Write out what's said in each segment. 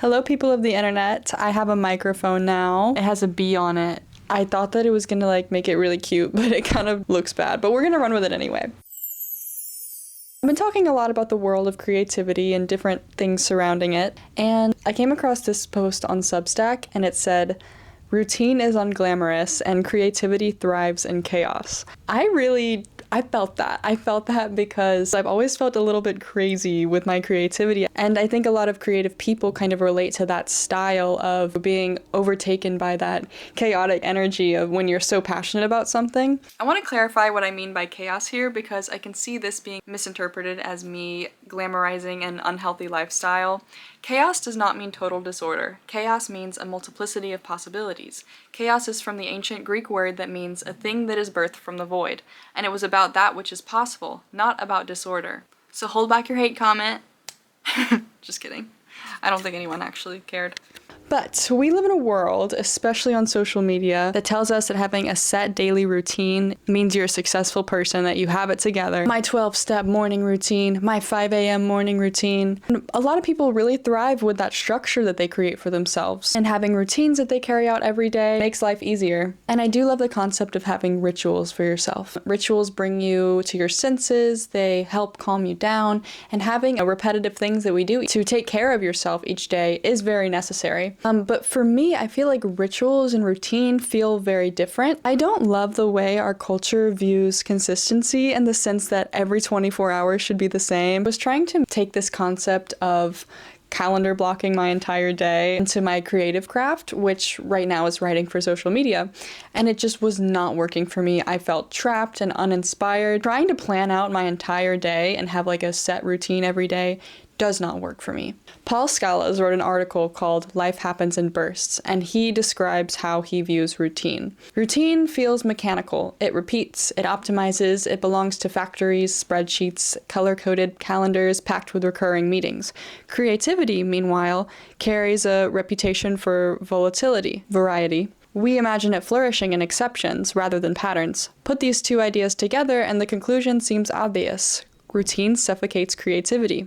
Hello, people of the internet. I have a microphone now. It has a bee on it. I thought that it was gonna make it really cute, but it kind of looks bad. But we're gonna run with it anyway. I've been talking a lot about the world of creativity and different things surrounding it, and I came across this post on Substack, and it said, "Routine is unglamorous and creativity thrives in chaos." I felt that. I felt that because I've always felt a little bit crazy with my creativity. And I think a lot of creative people kind of relate to that style of being overtaken by that chaotic energy of when you're so passionate about something. I want to clarify what I mean by chaos here because I can see this being misinterpreted as me glamorizing an unhealthy lifestyle. Chaos does not mean total disorder. Chaos means a multiplicity of possibilities. Chaos is from the ancient Greek word that means a thing that is birthed from the void, and it was about that which is possible, not about disorder. So hold back your hate comment. Just kidding. I don't think anyone actually cared. But we live in a world, especially on social media, that tells us that having a set daily routine means you're a successful person, that you have it together. My 12-step morning routine, my 5 a.m. morning routine. And a lot of people really thrive with that structure that they create for themselves. And having routines that they carry out every day makes life easier. And I do love the concept of having rituals for yourself. Rituals bring you to your senses, they help calm you down, and having repetitive things that we do to take care of yourself each day is very necessary. But for me, I feel like rituals and routine feel very different. I don't love the way our culture views consistency in the sense that every 24 hours should be the same. I was trying to take this concept of calendar blocking my entire day into my creative craft, which right now is writing for social media, and it just was not working for me. I felt trapped and uninspired. Trying to plan out my entire day and have a set routine every day does not work for me. Paul Scalaz wrote an article called Life Happens in Bursts, and he describes how he views routine. Routine feels mechanical. It repeats, it optimizes, it belongs to factories, spreadsheets, color-coded calendars packed with recurring meetings. Creativity, meanwhile, carries a reputation for volatility, variety. We imagine it flourishing in exceptions rather than patterns. Put these two ideas together and the conclusion seems obvious. Routine suffocates creativity.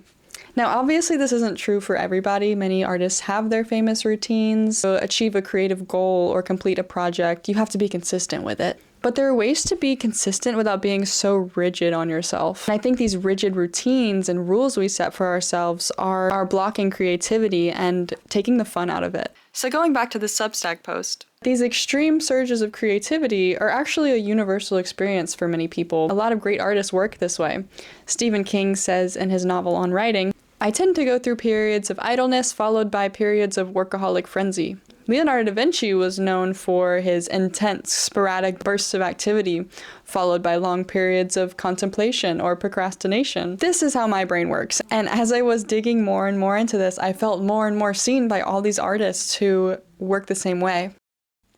Now, obviously, this isn't true for everybody. Many artists have their famous routines. To achieve a creative goal or complete a project, you have to be consistent with it. But there are ways to be consistent without being so rigid on yourself. And I think these rigid routines and rules we set for ourselves are blocking creativity and taking the fun out of it. So going back to the Substack post, these extreme surges of creativity are actually a universal experience for many people. A lot of great artists work this way. Stephen King says in his novel On Writing, "I tend to go through periods of idleness followed by periods of workaholic frenzy." Leonardo da Vinci was known for his intense, sporadic bursts of activity, followed by long periods of contemplation or procrastination. This is how my brain works. And as I was digging more and more into this, I felt more and more seen by all these artists who work the same way.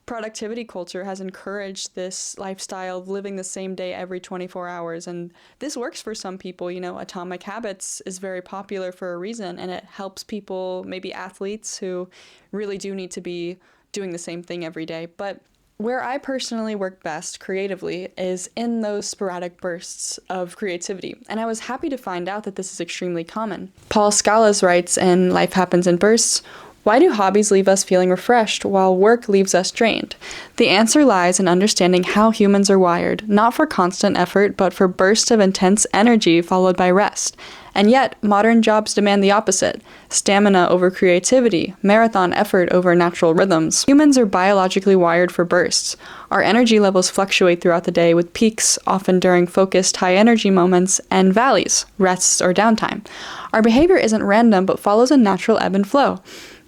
Productivity culture has encouraged this lifestyle of living the same day every 24 hours, and this works for some people. Atomic Habits is very popular for a reason, and it helps people, maybe athletes, who really do need to be doing the same thing every day. But where I personally work best creatively is in those sporadic bursts of creativity, and I was happy to find out that this is extremely common. Paul Scalaz writes in Life Happens in Bursts, "Why do hobbies leave us feeling refreshed while work leaves us drained? The answer lies in understanding how humans are wired, not for constant effort, but for bursts of intense energy followed by rest. And yet, modern jobs demand the opposite: stamina over creativity, marathon effort over natural rhythms. Humans are biologically wired for bursts. Our energy levels fluctuate throughout the day with peaks, often during focused high-energy moments, and valleys, rests or downtime. Our behavior isn't random, but follows a natural ebb and flow.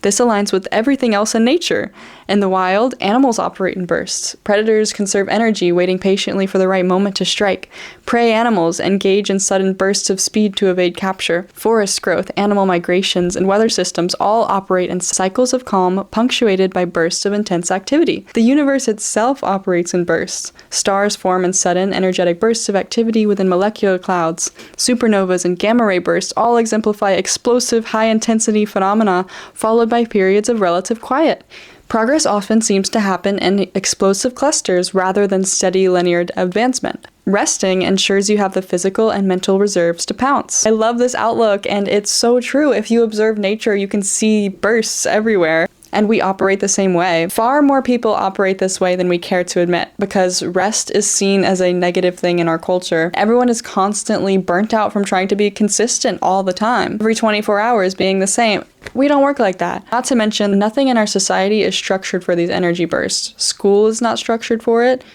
This aligns with everything else in nature. In the wild, animals operate in bursts. Predators conserve energy, waiting patiently for the right moment to strike. Prey animals engage in sudden bursts of speed to evade capture. Forest growth, animal migrations, and weather systems all operate in cycles of calm, punctuated by bursts of intense activity. The universe itself operates in bursts. Stars form in sudden, energetic bursts of activity within molecular clouds. Supernovas and gamma-ray bursts all exemplify explosive, high-intensity phenomena, followed by periods of relative quiet. Progress often seems to happen in explosive clusters rather than steady linear advancement. Resting ensures you have the physical and mental reserves to pounce. I love this outlook, and it's so true. If you observe nature, you can see bursts everywhere. And we operate the same way. Far more people operate this way than we care to admit, because rest is seen as a negative thing in our culture. Everyone is constantly burnt out from trying to be consistent all the time, every 24 hours being the same. We don't work like that. Not to mention, nothing in our society is structured for these energy bursts. School is not structured for it.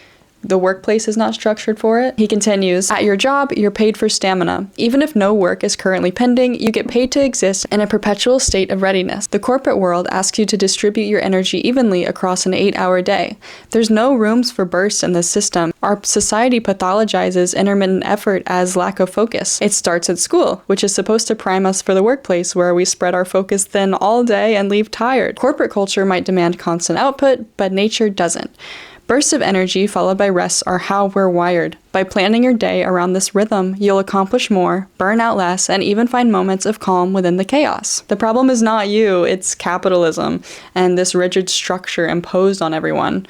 The workplace is not structured for it. He continues, at your job, you're paid for stamina. Even if no work is currently pending, you get paid to exist in a perpetual state of readiness. The corporate world asks you to distribute your energy evenly across an 8-hour day. There's no rooms for bursts in this system. Our society pathologizes intermittent effort as lack of focus. It starts at school, which is supposed to prime us for the workplace, where we spread our focus thin all day and leave tired. Corporate culture might demand constant output, but nature doesn't. Bursts of energy followed by rests are how we're wired. By planning your day around this rhythm, you'll accomplish more, burn out less, and even find moments of calm within the chaos. The problem is not you, it's capitalism and this rigid structure imposed on everyone.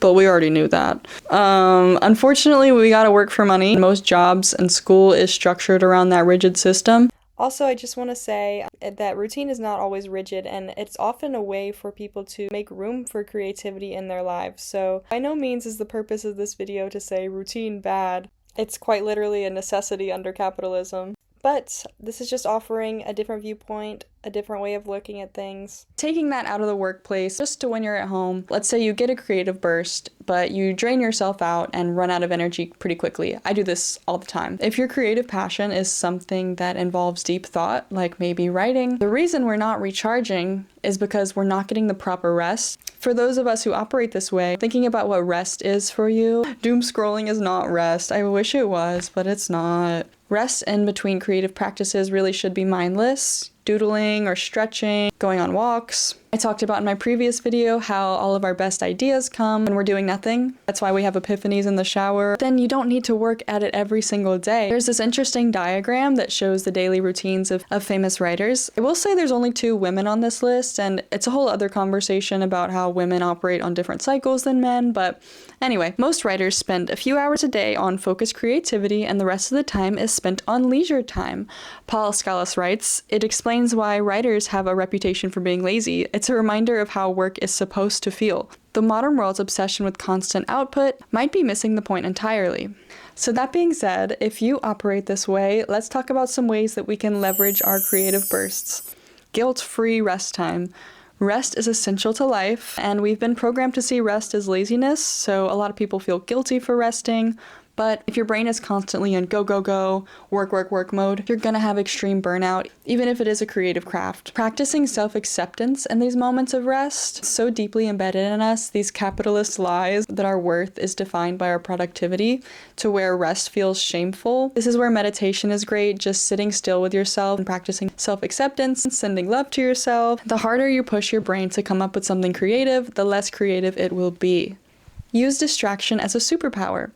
But we already knew that. Unfortunately, we gotta work for money. Most jobs and school is structured around that rigid system. Also, I just want to say that routine is not always rigid, and it's often a way for people to make room for creativity in their lives. So, by no means is the purpose of this video to say routine bad. It's quite literally a necessity under capitalism. But this is just offering a different viewpoint, a different way of looking at things. Taking that out of the workplace, just to when you're at home, let's say you get a creative burst, but you drain yourself out and run out of energy pretty quickly. I do this all the time. If your creative passion is something that involves deep thought, like maybe writing, the reason we're not recharging is because we're not getting the proper rest. For those of us who operate this way, thinking about what rest is for you, doom scrolling is not rest. I wish it was, but it's not. Rest in between creative practices really should be mindless, doodling or stretching, going on walks. I talked about in my previous video how all of our best ideas come when we're doing nothing. That's why we have epiphanies in the shower. Then you don't need to work at it every single day. There's this interesting diagram that shows the daily routines of famous writers. I will say there's only 2 women on this list, and it's a whole other conversation about how women operate on different cycles than men, but anyway, most writers spend a few hours a day on focused creativity, and the rest of the time is spent on leisure time. Paul Scalis writes, "It explains why writers have a reputation for being lazy. It's a reminder of how work is supposed to feel. The modern world's obsession with constant output might be missing the point entirely." So that being said, if you operate this way, let's talk about some ways that we can leverage our creative bursts. Guilt-free rest time. Rest is essential to life, and we've been programmed to see rest as laziness, so a lot of people feel guilty for resting. But if your brain is constantly in go, go, go, work, work, work mode, you're gonna have extreme burnout, even if it is a creative craft. Practicing self-acceptance in these moments of rest, so deeply embedded in us, these capitalist lies that our worth is defined by our productivity, to where rest feels shameful. This is where meditation is great, just sitting still with yourself and practicing self-acceptance and sending love to yourself. The harder you push your brain to come up with something creative, the less creative it will be. Use distraction as a superpower.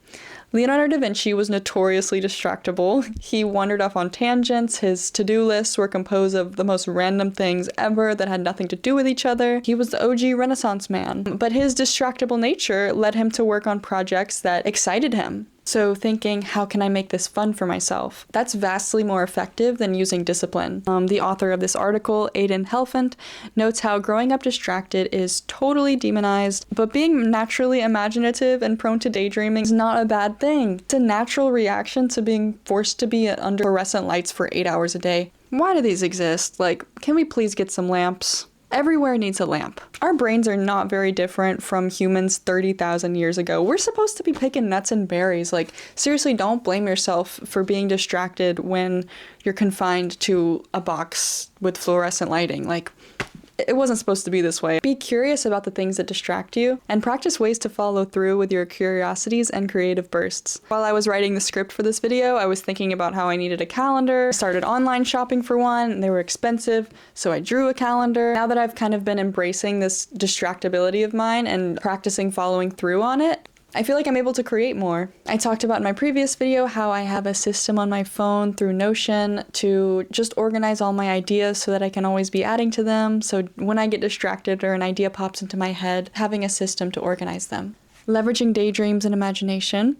Leonardo da Vinci was notoriously distractible. He wandered off on tangents, his to-do lists were composed of the most random things ever that had nothing to do with each other. He was the OG Renaissance man, but his distractible nature led him to work on projects that excited him. So thinking, how can I make this fun for myself? That's vastly more effective than using discipline. The author of this article, Aidan Helfand, notes how growing up distracted is totally demonized, but being naturally imaginative and prone to daydreaming is not a bad thing. It's a natural reaction to being forced to be under fluorescent lights for 8 hours a day. Why do these exist? Like, can we please get some lamps? Everywhere needs a lamp. Our brains are not very different from humans 30,000 years ago. We're supposed to be picking nuts and berries. Like, seriously, don't blame yourself for being distracted when you're confined to a box with fluorescent lighting. Like, it wasn't supposed to be this way. Be curious about the things that distract you, and practice ways to follow through with your curiosities and creative bursts. While I was writing the script for this video, I was thinking about how I needed a calendar. I started online shopping for one, and they were expensive, so I drew a calendar. Now that I've kind of been embracing this distractibility of mine and practicing following through on it, I feel like I'm able to create more. I talked about in my previous video how I have a system on my phone through Notion to just organize all my ideas so that I can always be adding to them. So when I get distracted or an idea pops into my head, having a system to organize them. Leveraging daydreams and imagination.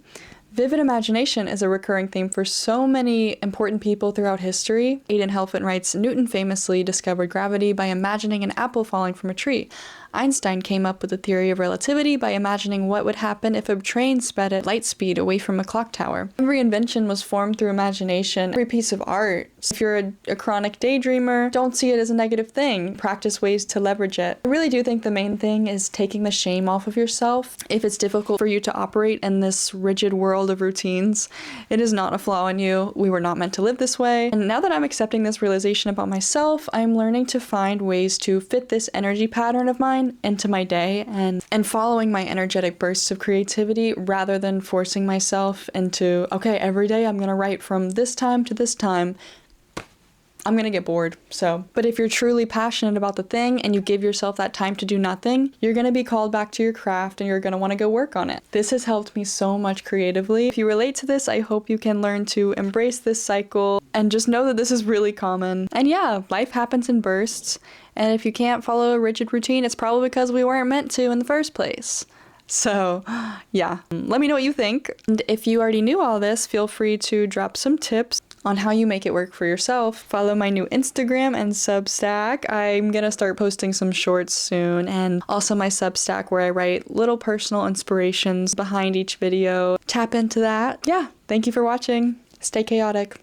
Vivid imagination is a recurring theme for so many important people throughout history. Aidan Helfand writes, Newton famously discovered gravity by imagining an apple falling from a tree. Einstein came up with the theory of relativity by imagining what would happen if a train sped at light speed away from a clock tower. Every invention was formed through imagination, every piece of art. So if you're a chronic daydreamer, don't see it as a negative thing. Practice ways to leverage it. I really do think the main thing is taking the shame off of yourself. If it's difficult for you to operate in this rigid world of routines, it is not a flaw in you. We were not meant to live this way. And now that I'm accepting this realization about myself, I'm learning to find ways to fit this energy pattern of mine into my day and following my energetic bursts of creativity rather than forcing myself into, okay, every day I'm gonna write from this time to this time. I'm gonna get bored. But if you're truly passionate about the thing and you give yourself that time to do nothing, you're gonna be called back to your craft and you're gonna wanna go work on it. This has helped me so much creatively. If you relate to this, I hope you can learn to embrace this cycle and just know that this is really common. And yeah, life happens in bursts. And if you can't follow a rigid routine, it's probably because we weren't meant to in the first place. So yeah, let me know what you think. And if you already knew all this, feel free to drop some tips on how you make it work for yourself. Follow my new Instagram and Substack. I'm gonna start posting some shorts soon, and also my Substack where I write little personal inspirations behind each video. Tap into that. Yeah, thank you for watching. Stay chaotic.